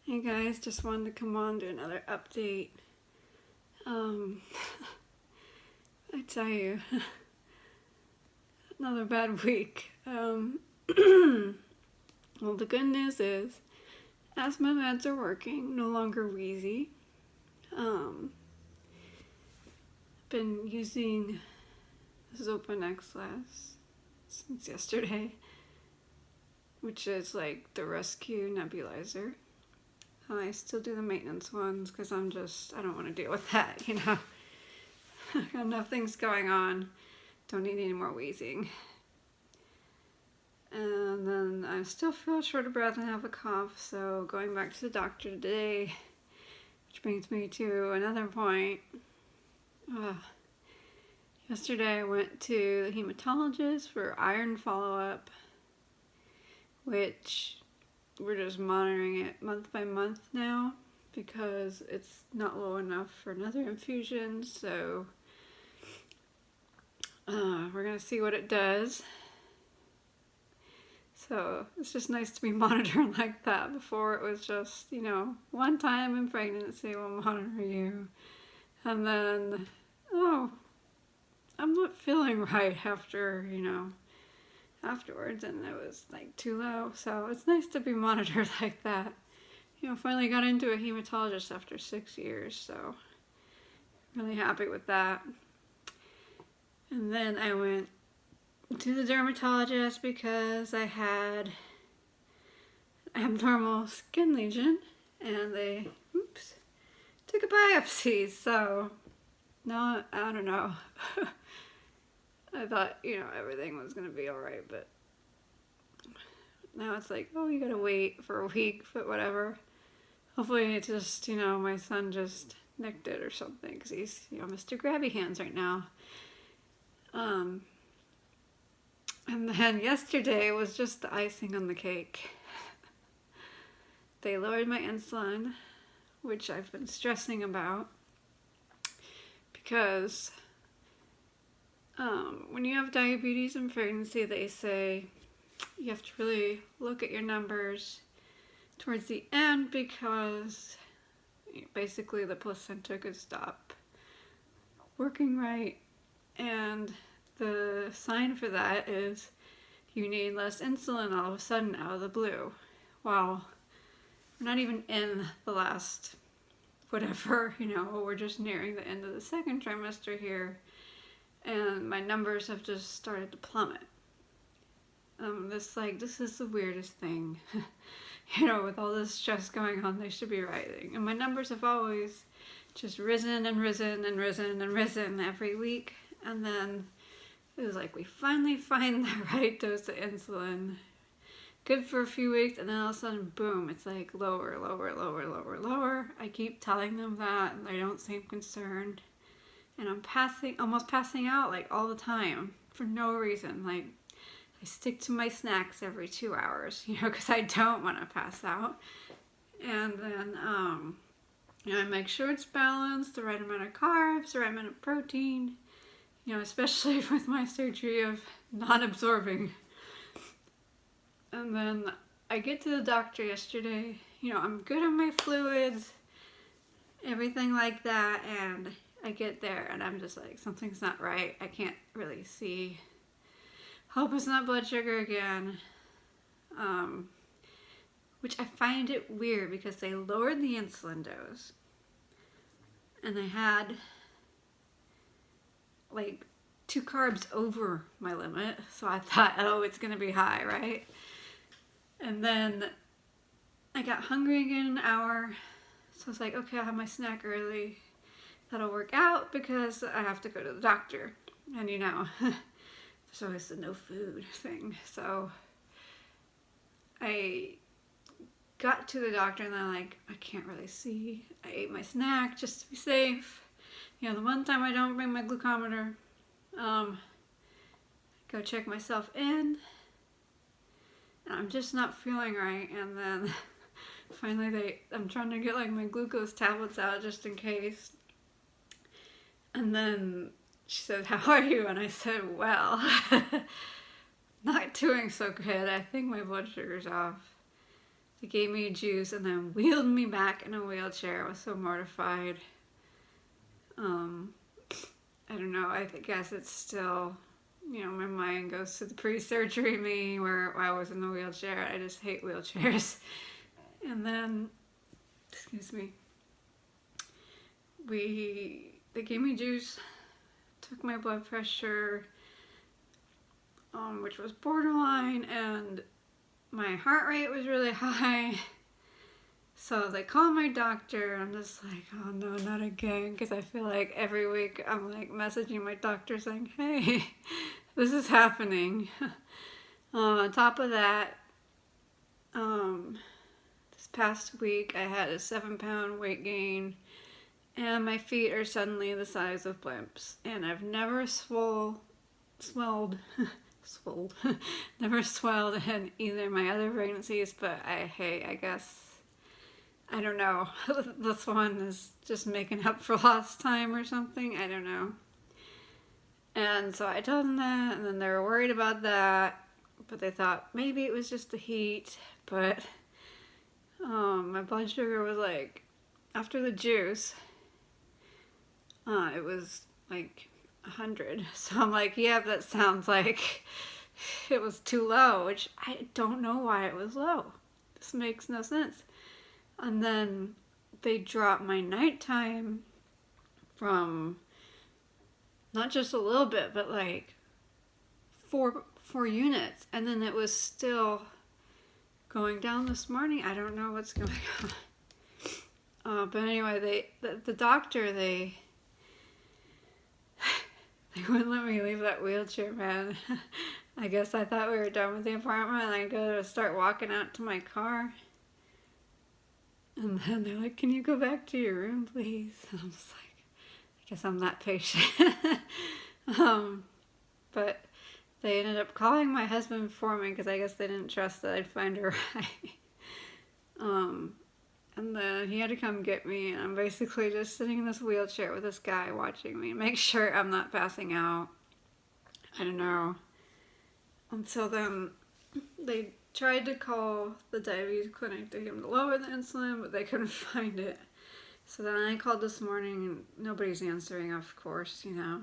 Hey guys, just wanted to come on to another update. I tell you, another bad week. Well, the good news is asthma meds are working, no longer wheezy. Been using Zopanex since yesterday, which is like the rescue nebulizer. I still do the maintenance ones because I don't want to deal with that, I got enough things going on. Don't need any more wheezing. And then I still feel short of breath and have a cough, so going back to the doctor today, which brings me to another point. Yesterday I went to the hematologist for iron follow-up, which we're just monitoring it month by month now because it's not low enough for another infusion, so we're gonna see what it does. So it's just nice to be monitored like that. Before it was just, one time in pregnancy we'll monitor you, and then, oh, I'm not feeling right afterwards, and it was like too low. So it's nice to be monitored like that. Finally got into a hematologist after 6 years, so really happy with that. And then I went to the dermatologist because I had abnormal skin lesion, and they took a biopsy. So now I don't know. I thought everything was gonna be all right, but now it's like, oh, you gotta wait for a week, but whatever. Hopefully it's just my son just nicked it or something, because he's Mr. Grabby Hands right now. And then yesterday was just the icing on the cake. They lowered my insulin, which I've been stressing about, because when you have diabetes in pregnancy, they say you have to really look at your numbers towards the end, because basically the placenta could stop working right, and the sign for that is you need less insulin all of a sudden out of the blue. Well, we're not even in the last whatever, we're just nearing the end of the second trimester here, and my numbers have just started to plummet. This is the weirdest thing. With all this stress going on, they should be rising. And my numbers have always just risen and risen and risen and risen every week. And then it was like we finally find the right dose of insulin. Good for a few weeks, and then all of a sudden, boom, it's like lower, lower, lower, lower, lower. I keep telling them that, and they don't seem concerned. And I'm almost passing out like all the time for no reason. Like, I stick to my snacks every 2 hours, because I don't want to pass out. And then, I make sure it's balanced, the right amount of carbs, the right amount of protein, especially with my surgery of not absorbing. And then I get to the doctor yesterday, I'm good on my fluids, everything like that, and I get there and I'm just like, something's not right. I can't really see. Hope it's not blood sugar again. Which I find it weird because they lowered the insulin dose, and I had like 2 carbs over my limit, so I thought, oh, it's gonna be high, right? And then I got hungry again in an hour, so I was like, okay, I'll have my snack early. That'll work out because I have to go to the doctor, and there's always the no food thing. So I got to the doctor, and I'm like, I can't really see. I ate my snack just to be safe. The one time I don't bring my glucometer, go check myself in, and I'm just not feeling right. And then finally I'm trying to get like my glucose tablets out just in case. And then she said, how are you? And I said, well, not doing so good. I think my blood sugar's off. they gave me juice and then wheeled me back in a wheelchair. I was so mortified. I don't know, I guess it's still, my mind goes to the pre-surgery me where I was in the wheelchair. I just hate wheelchairs. And then, excuse me, they gave me juice, took my blood pressure, which was borderline, and my heart rate was really high. So they called my doctor, and I'm just like, oh no, not again, because I feel like every week I'm like messaging my doctor saying, hey, this is happening. On top of that, this past week I had a 7-pound weight gain, and my feet are suddenly the size of blimps, and I've never never swelled in either of my other pregnancies, but I guess, I don't know, this one is just making up for lost time or something, I don't know. And so I told them that, and then they were worried about that, but they thought maybe it was just the heat, but my blood sugar was like, after the juice, it was like 100. So I'm like, yeah, that sounds like it was too low, which I don't know why it was low. This makes no sense. And then they dropped my nighttime from not just a little bit, but like four units. And then it was still going down this morning. I don't know what's going on. But anyway, the doctor, they wouldn't let me leave that wheelchair, man. I guess I thought we were done with the appointment, and I go to start walking out to my car. And then they're like, can you go back to your room, please? And I'm just like, I guess I'm that patient. But they ended up calling my husband for me because I guess they didn't trust that I'd find a ride. And then he had to come get me, and I'm basically just sitting in this wheelchair with this guy watching me, make sure I'm not passing out. I don't know. Until then, they tried to call the diabetes clinic to get him to lower the insulin, but they couldn't find it. So then I called this morning, and nobody's answering, of course, I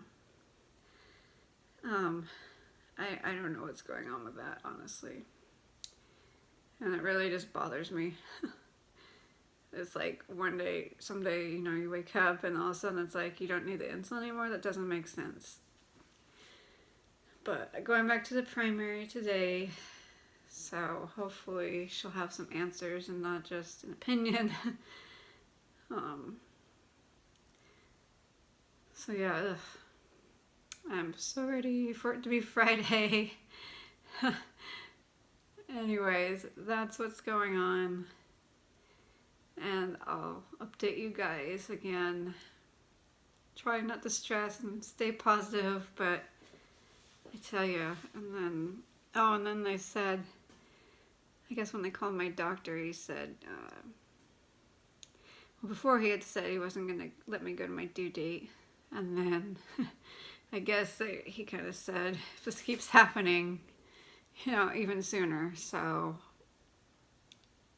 don't know what's going on with that, honestly. And it really just bothers me. It's like someday, you wake up and all of a sudden it's like you don't need the insulin anymore. That doesn't make sense. But going back to the primary today, so hopefully she'll have some answers and not just an opinion. So yeah, I'm so ready for it to be Friday. Anyways, that's what's going on. And I'll update you guys again. Try not to stress and stay positive, but I tell you. And then they said, I guess when they called my doctor, he said, well, before he had said he wasn't going to let me go to my due date. And then I guess he kind of said, if this keeps happening, even sooner. So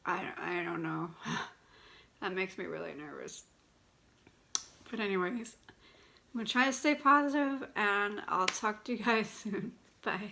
I don't know. That makes me really nervous. But anyways, I'm going to try to stay positive, and I'll talk to you guys soon. Bye.